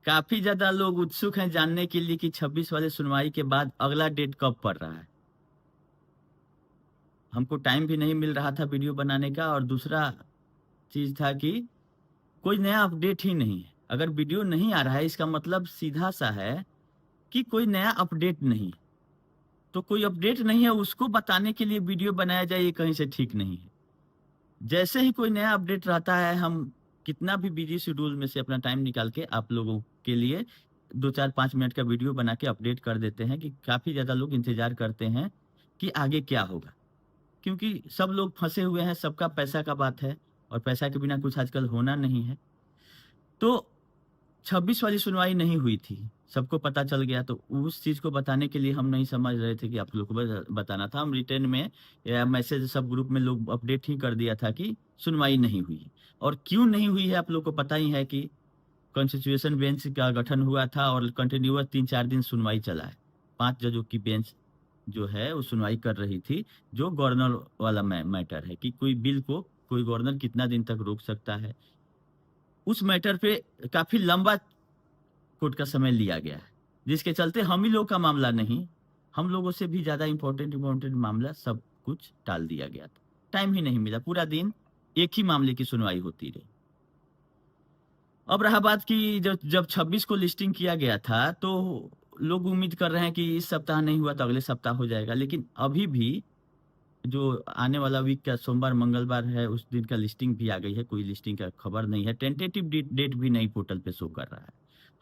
काफी ज्यादा लोग उत्सुक हैं जानने के लिए कि 26 वाले सुनवाई के बाद अगला डेट कब पड़ रहा है। हमको टाइम भी नहीं मिल रहा था वीडियो बनाने का, और दूसरा चीज था कि कोई नया अपडेट ही नहीं है। अगर वीडियो नहीं आ रहा है इसका मतलब सीधा सा है कि कोई नया अपडेट नहीं है। तो कोई अपडेट नहीं है उसको बताने के लिए वीडियो बनाया जाए, ये कहीं से ठीक नहीं है। जैसे ही कोई नया अपडेट रहता है, हम कितना भी बिजी शेड्यूल में से अपना टाइम निकाल के आप लोगों के लिए 2-4-5 मिनट का वीडियो बना के अपडेट कर देते हैं। कि काफी ज्यादा लोग इंतजार करते हैं कि आगे क्या होगा, क्योंकि सब लोग फंसे हुए हैं, सबका पैसा का बात है, और पैसा के बिना कुछ आजकल होना नहीं है। तो 26 वाली सुनवाई नहीं हुई थी, सबको पता चल गया। तो उस चीज को बताने के लिए हम नहीं समझ रहे थे कि आप लोग को बताना था। हम रिटर्न में या मैसेज सब ग्रुप में लोग अपडेट ही कर दिया था कि सुनवाई नहीं हुई। और क्यों नहीं हुई है आप लोग को पता ही है कि कॉन्स्टिट्यूशन बेंच का गठन हुआ था और कंटिन्यूअस 3-4 दिन सुनवाई चला है। 5 जजों की बेंच जो है वो सुनवाई कर रही थी, जो गवर्नर वाला मैटर है कि कोई बिल को कोई गवर्नर कितना दिन तक रोक सकता है। उस मैटर पे काफी लंबा कोर्ट का समय लिया गया है, जिसके चलते हम ही लोग का मामला नहीं, हम लोगों से भी ज्यादा इंपॉर्टेंट मामला सब कुछ टाल दिया गया था। टाइम ही नहीं मिला, पूरा दिन एक ही मामले की सुनवाई होती रही। अब रहा बात की जब 26 को लिस्टिंग किया गया था तो लोग उम्मीद कर रहे हैं कि इस सप्ताह नहीं हुआ तो अगले सप्ताह हो जाएगा। लेकिन अभी भी जो आने वाला वीक का सोमवार मंगलवार है उस दिन का लिस्टिंग भी आ गई है, कोई लिस्टिंग का खबर नहीं है। टेंटेटिव डेट भी नई पोर्टल पे शो कर रहा है।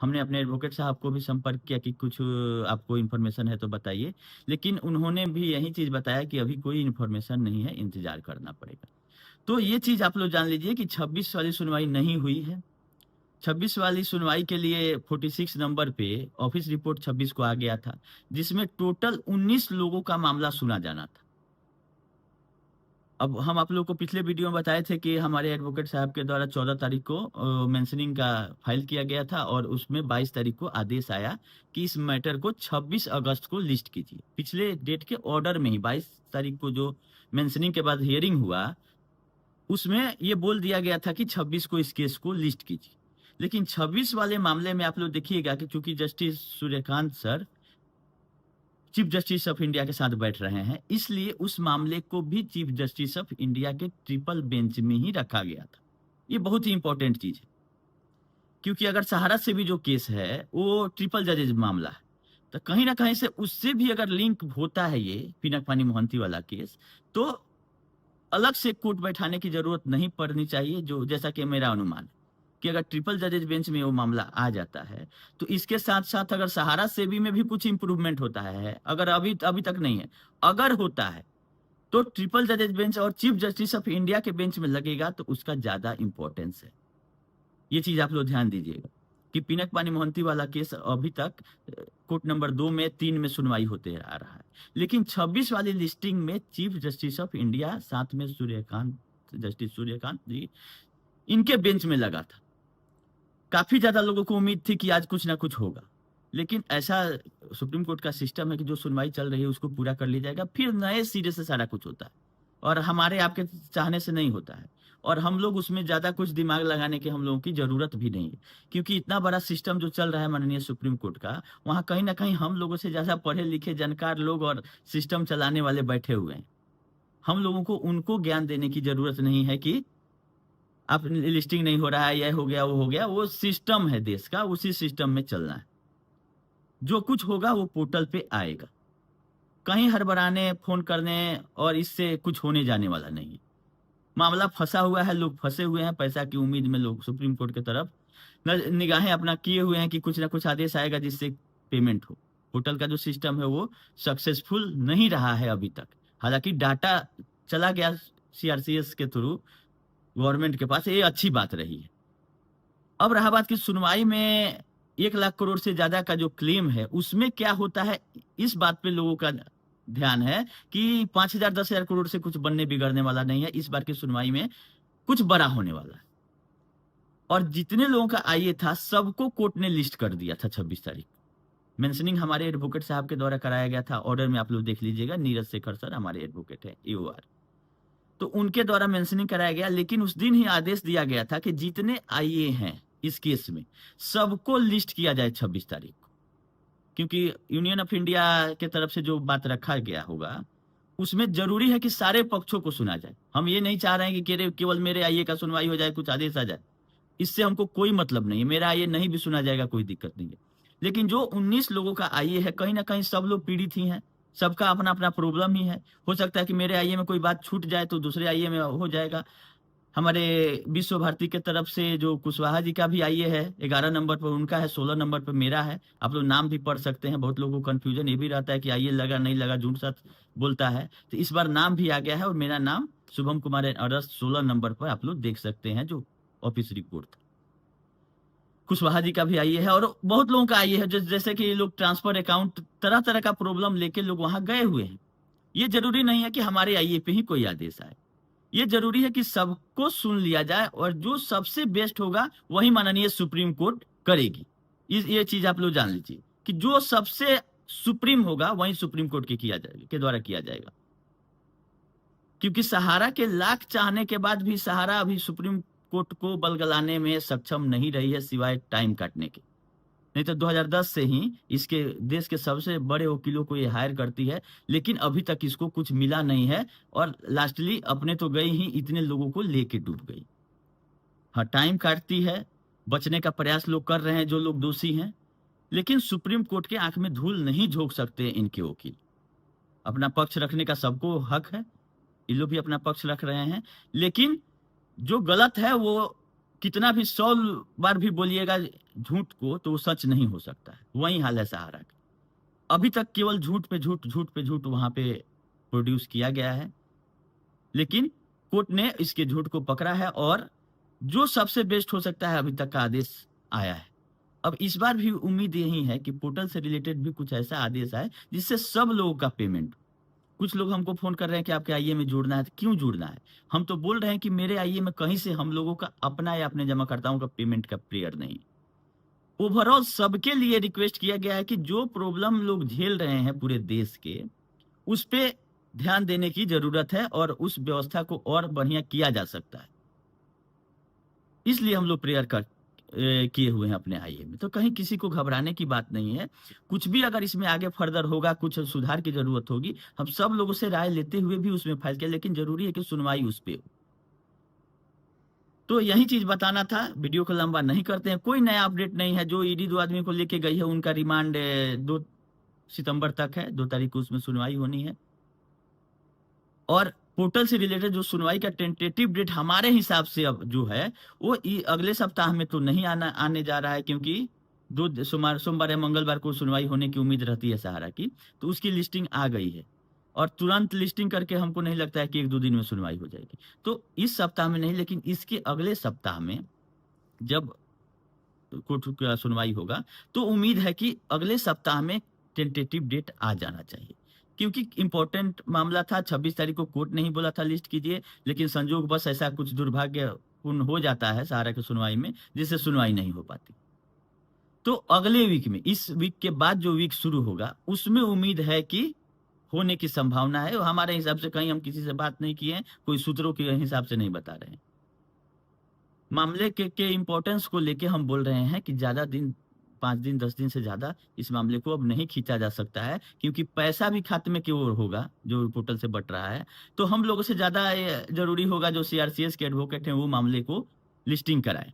हमने अपने एडवोकेट साहब को भी संपर्क किया कि कुछ आपको इन्फॉर्मेशन है तो बताइए, लेकिन उन्होंने भी यही चीज बताया कि अभी कोई इन्फॉर्मेशन नहीं है, इंतजार करना पड़ेगा। तो ये चीज आप लोग जान लीजिए कि 26 वाली सुनवाई नहीं हुई है। 26 वाली सुनवाई के लिए 46 नंबर पे ऑफिस रिपोर्ट 26 को आ गया था, जिसमें टोटल 19 लोगों का मामला सुना जाना था। अब हम आप लोग को पिछले वीडियो में बताए थे कि हमारे एडवोकेट साहब के द्वारा 14 तारीख को मेंशनिंग का फाइल किया गया था, और उसमें 22 तारीख को आदेश आया कि इस मैटर को 26 अगस्त को लिस्ट कीजिए। पिछले डेट के ऑर्डर में ही 22 तारीख को जो मेंशनिंग के बाद हियरिंग हुआ, उसमें ये बोल दिया गया था कि 26 को इस केस को लिस्ट कीजिए। लेकिन 26 वाले मामले में आप लोग देखिएगा कि चूंकि justice Suryakant sir chief justice of India के साथ बैठ रहे हैं, इसलिए उस मामले को भी चीफ जस्टिस ऑफ इंडिया के ट्रिपल बेंच में ही रखा गया था। ये बहुत ही इंपॉर्टेंट चीज है, क्योंकि अगर सहारा से भी जो केस है वो ट्रिपल जजेज मामला है, तो कहीं ना कहीं से उससे भी अगर लिंक होता है ये पिनक पानी मोहंती वाला केस, तो अलग से कोर्ट बैठाने की जरूरत नहीं पड़नी चाहिए। जो जैसा कि मेरा अनुमान है कि अगर ट्रिपल जजेज बेंच में वो मामला आ जाता है, तो इसके साथ साथ अगर सहारा सेबी में भी कुछ इंप्रूवमेंट होता है, अगर अभी अभी तक नहीं है, अगर होता है तो ट्रिपल जजेज बेंच और चीफ जस्टिस ऑफ इंडिया के बेंच में लगेगा, तो उसका ज्यादा इंपॉर्टेंस है। ये चीज आप लोग ध्यान दीजिएगा कि पिनक पानी मोहंती वाला केस अभी तक कोर्ट नंबर 2 में 3 में सुनवाई होते आ रहा है, लेकिन 26 वाली लिस्टिंग में चीफ जस्टिस ऑफ इंडिया साथ में जस्टिस सूर्यकांत जी, इनके बेंच में लगा था। काफी ज्यादा लोगों को उम्मीद थी कि आज कुछ ना कुछ होगा, लेकिन ऐसा सुप्रीम कोर्ट का सिस्टम है कि जो सुनवाई चल रही है उसको पूरा कर लिया जाएगा, फिर नए सिरे से सारा कुछ होता है, और हमारे आपके चाहने से नहीं होता है। और हम लोग उसमें ज्यादा कुछ दिमाग लगाने की हम लोगों की जरूरत भी नहीं है, क्योंकि इतना बड़ा सिस्टम जो चल रहा है माननीय सुप्रीम कोर्ट का, वहां कहीं ना कहीं हम लोगों से ज्यादा पढ़े लिखे जानकार लोग और सिस्टम चलाने वाले बैठे हुए हैं। हम लोगों को उनको ज्ञान देने की जरूरत नहीं है कि आप लिस्टिंग नहीं हो रहा है, यह हो गया वो हो गया। वो सिस्टम है देश का, उसी सिस्टम में चलना है। जो कुछ होगा वो पोर्टल पे आएगा, कहीं हड़बड़ाने फोन करने और इससे कुछ होने जाने वाला नहीं है। मामला फंसा हुआ है, लोग फंसे हुए हैं, पैसा की उम्मीद में लोग सुप्रीम कोर्ट की तरफ निगाहें अपना किए हुए हैं कि कुछ ना कुछ आदेश आएगा जिससे पेमेंट हो। पोर्टल का जो सिस्टम है वो सक्सेसफुल नहीं रहा है अभी तक, हालांकि डाटा चला गया सीआरसीएस के थ्रू गवर्नमेंट के पास, ये अच्छी बात रही है। अब रहा बात की सुनवाई में 1 लाख करोड़ से ज्यादा का जो क्लेम है उसमें क्या होता है, इस बात पे लोगों का ध्यान है कि 5,000 10,000 करोड़ से कुछ बनने बिगड़ने वाला नहीं है। इस बार की सुनवाई में कुछ बड़ा होने वाला है, और जितने लोगों का आईए था सबको कोर्ट ने लिस्ट कर दिया था 26 तारीख। मेंशनिंग हमारे एडवोकेट साहब के द्वारा कराया गया था, ऑर्डर में आप लोग देख लीजिएगा, नीरज शेखर सर हमारे एडवोकेट है एओआर। तो उनके द्वारा मेंशनिंग कराया गया। लेकिन उस दिन ही आदेश दिया गया था कि जितने आईए हैं इस केस में सबको लिस्ट किया जाए 26 तारीख को, क्योंकि यूनियन ऑफ इंडिया के तरफ से जो बात रखा गया होगा उसमें जरूरी है कि सारे पक्षों को सुना जाए। हम ये नहीं चाह रहे हैं कि केवल मेरे आईए का सुनवाई हो जाए, कुछ आदेश आ जाए, इससे हमको कोई मतलब नहीं है। मेरा आईए नहीं भी सुना जाएगा, कोई दिक्कत नहीं है। लेकिन जो 19 लोगों का आईए है, कहीं ना कहीं सब लोग पीड़ित ही हैं, सबका अपना अपना प्रॉब्लम ही है। हो सकता है कि मेरे आईए में कोई बात छूट जाए तो दूसरे आईए में हो जाएगा। हमारे विश्व भारती के तरफ से जो कुशवाहा जी का भी आईए है 11 नंबर पर उनका है, 16 नंबर पर मेरा है। आप लोग नाम भी पढ़ सकते हैं। बहुत लोगों को कंफ्यूजन ये भी रहता है कि आईए लगा नहीं लगा, झूठ सच बोलता है। तो इस बार नाम भी आ गया है और मेरा नाम शुभम कुमार अरस 16 नंबर पर आप लोग देख सकते हैं जो ऑफिस रिपोर्ट था। कुशवाहा जी का भी आईए है और बहुत लोगों का आईए है, जैसे कि ये लोग ट्रांसफर अकाउंट तरह तरह का प्रॉब्लम लेके लोग वहां गए हुए हैं। ये जरूरी नहीं है कि हमारे आईए पे ही कोई आदेश आए, ये जरूरी है कि सबको सुन लिया जाए और जो सबसे बेस्ट होगा वही माननीय सुप्रीम कोर्ट करेगी। ये चीज आप लोग जान लीजिए कि जो सबसे सुप्रीम होगा वही सुप्रीम कोर्ट के द्वारा किया जाएगा। क्योंकि सहारा के लाख चाहने के बाद भी सहारा अभी सुप्रीम कोर्ट को बलगलाने में सक्षम नहीं रही है, सिवाय टाइम काटने के। नहीं तो 2010 से ही इसके देश के सबसे बड़े वकीलों को ये हायर करती है, लेकिन अभी तक इसको कुछ मिला नहीं है और लास्टली अपने तो गई ही, इतने लोगों को लेके डूब गई। हाँ, टाइम काटती है, बचने का प्रयास लोग कर रहे हैं जो लोग दोषी हैं, लेकिन सुप्रीम कोर्ट के आंख में धूल नहीं झोंक सकते इनके वकील। अपना पक्ष रखने का सबको हक है, ये लोग भी अपना पक्ष रख रहे हैं, लेकिन जो गलत है वो कितना भी 100 बार भी बोलिएगा झूठ को तो वो सच नहीं हो सकता है। वही हाल है सहारा का। अभी तक केवल झूठ पे झूठ, झूठ पे झूठ वहां पे प्रोड्यूस किया गया है, लेकिन कोर्ट ने इसके झूठ को पकड़ा है और जो सबसे बेस्ट हो सकता है अभी तक का आदेश आया है। अब इस बार भी उम्मीद यही है कि पोर्टल से रिलेटेड भी कुछ ऐसा आदेश आए जिससे सब लोगों का पेमेंट। कुछ लोग हमको फोन कर रहे हैं कि आपके आईए में जुड़ना है, तो क्यों जुड़ना है? हम तो बोल रहे हैं कि मेरे आईए में कहीं से हम लोगों का अपना या अपने जमाकर्ताओं का पेमेंट का प्रेयर नहीं। ओवरऑल सबके लिए रिक्वेस्ट किया गया है कि जो प्रॉब्लम लोग झेल रहे हैं पूरे देश के, उस पे ध्यान देने की जरूरत है और उस व्यवस्था को और बढ़िया किया जा सकता है। इसलिए हम लोग प्रेयर किए हुए हैं अपने आईए में। तो कहीं किसी को घबराने की बात नहीं है। कुछ भी अगर इसमें आगे फर्दर होगा, कुछ सुधार की जरूरत होगी, हम सब लोगों से राय लेते हुए भी उसमें फाइल किया, लेकिन जरूरी है कि सुनवाई उस पे हो। तो यही चीज बताना था, वीडियो को लंबा नहीं करते हैं। कोई नया अपडेट नहीं है। जो ईडी 2 आदमी को लेके गई है उनका रिमांड 2 सितंबर तक है, 2 तारीख को उसमें सुनवाई होनी है। और पोर्टल से रिलेटेड जो सुनवाई का टेंटेटिव डेट हमारे हिसाब से अब जो है वो अगले सप्ताह में तो नहीं आने जा रहा है, क्योंकि सोमवार या मंगलवार को सुनवाई होने की उम्मीद रहती है सहारा की। तो उसकी लिस्टिंग आ गई है और तुरंत लिस्टिंग करके हमको नहीं लगता है कि 1-2 दिन में सुनवाई हो जाएगी। तो इस सप्ताह में नहीं, लेकिन इसके अगले सप्ताह में जब कोर्ट का सुनवाई होगा तो उम्मीद है कि अगले सप्ताह में टेंटेटिव डेट आ जाना चाहिए, क्योंकि इंपॉर्टेंट मामला था। 26 तारीख को कोर्ट नहीं बोला था लिस्ट कीजिए, लेकिन संजोग बस ऐसा कुछ दुर्भाग्यपूर्ण हो जाता है सहारा की सुनवाई में, जिससे सुनवाई नहीं हो पाती। तो अगले वीक में, इस वीक के बाद जो वीक शुरू होगा उसमें उम्मीद है कि होने की संभावना है। हमारे हिसाब से, कहीं हम किसी से बात नहीं किए हैं, कोई सूत्रों के हिसाब से नहीं बता रहे हैं। मामले के इम्पोर्टेंस को लेके हम बोल रहे हैं कि ज्यादा दिन, 5 दिन 10 दिन से ज्यादा इस मामले को अब नहीं खींचा जा सकता है, क्योंकि पैसा भी खात्मे की ओर होगा जो पोर्टल से बट रहा है। तो हम लोगों से ज्यादा जरूरी होगा जो सीआरसीएस के एडवोकेट हैं वो मामले को लिस्टिंग कराए।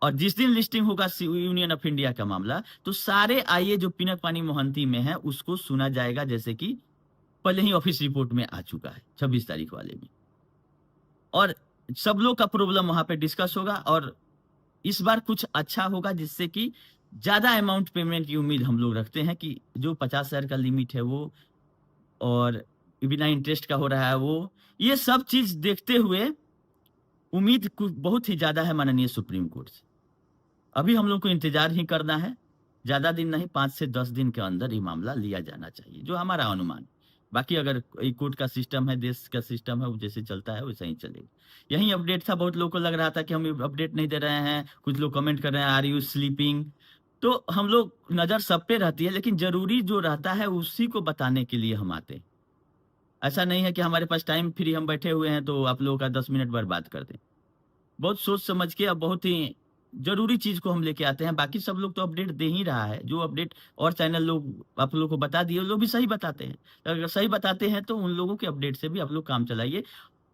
और जिस दिन लिस्टिंग होगा यूनियन ऑफ इंडिया का मामला, तो सारे आईए जो पिनक पानी मोहंती में है उसको सुना जाएगा, जैसे कि पहले ही ऑफिस रिपोर्ट में आ चुका है 26 तारीख वाले में। और सब लोग का प्रॉब्लम वहां पे डिस्कस होगा और इस बार कुछ अच्छा होगा, जिससे कि ज्यादा अमाउंट पेमेंट की उम्मीद हम लोग रखते हैं कि जो 50,000 का लिमिट है वो, और बिना इंटरेस्ट का हो रहा है वो, ये सब चीज देखते हुए उम्मीद कुछ बहुत ही ज्यादा है माननीय सुप्रीम कोर्ट से। अभी हम लोग को इंतजार ही करना है, ज्यादा दिन नहीं, 5 से 10 दिन के अंदर ये मामला लिया जाना चाहिए, जो हमारा अनुमान। बाकी अगर कोर्ट का सिस्टम है, देश का सिस्टम है, वो जैसे चलता है वैसे ही चलेगा। यही अपडेट था। बहुत लोगों को लग रहा था कि हम अपडेट नहीं दे रहे हैं, कुछ लोग कमेंट कर रहे हैं आर यू स्लीपिंग। तो हम लोग, नजर सब पे रहती है, लेकिन जरूरी जो रहता है उसी को बताने के लिए हम आते हैं। ऐसा नहीं है कि हमारे पास टाइम फ्री हम बैठे हुए हैं तो आप लोगों का 10 मिनट बर्बाद कर दें। बहुत सोच समझ के और बहुत ही ज़रूरी चीज़ को हम लेके आते हैं। बाकी सब लोग तो अपडेट दे ही रहा है। जो अपडेट और चैनल लोग आप लोगों को बता दिए, वो लोग भी सही बताते हैं। अगर सही बताते हैं तो उन लोगों के अपडेट से भी आप लोग काम चलाइए।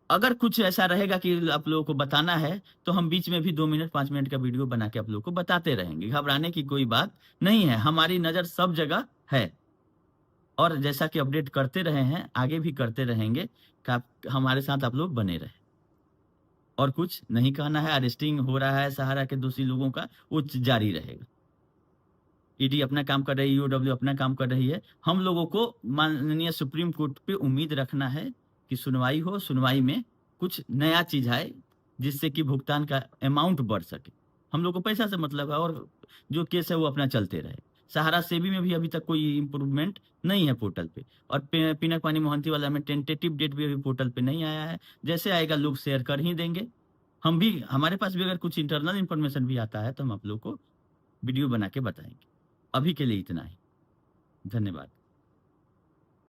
अगर कुछ ऐसा रहेगा कि आप लोगों को बताना है, तो हम बीच में भी 2 मिनट, 5 मिनट का वीडियो बना के आप लोगों को बताते रहेंगे। घबराने की कोई बात नहीं है। हमारी नज़र सब जगह है और जैसा कि अपडेट करते रहे हैं, आगे भी करते रहेंगे। का हमारे साथ आप लोग बने रहें। और कुछ नहीं कहना है। अरेस्टिंग हो रहा है सहारा के दोषी लोगों का, वो जारी रहेगा। ईडी अपना काम कर रही है, ईओडब्ल्यू अपना काम कर रही है। हम लोगों को माननीय सुप्रीम कोर्ट पे उम्मीद रखना है कि सुनवाई हो, सुनवाई में कुछ नया चीज़ आए, जिससे कि भुगतान का अमाउंट बढ़ सके। हम लोग को पैसा से मतलब है और जो केस है वो अपना चलते रहे। सहारा सेबी में भी अभी तक कोई इम्प्रूवमेंट नहीं है पोर्टल पे और पिनक पानी मोहंती वाला में टेंटेटिव डेट भी अभी पोर्टल पे नहीं आया है। जैसे आएगा लोग शेयर कर ही देंगे। हम भी हमारे पास भी अगर कुछ इंटरनल इन्फॉर्मेशन भी आता है तो हम आप लोग को वीडियो बना के बताएंगे। अभी के लिए इतना ही। धन्यवाद।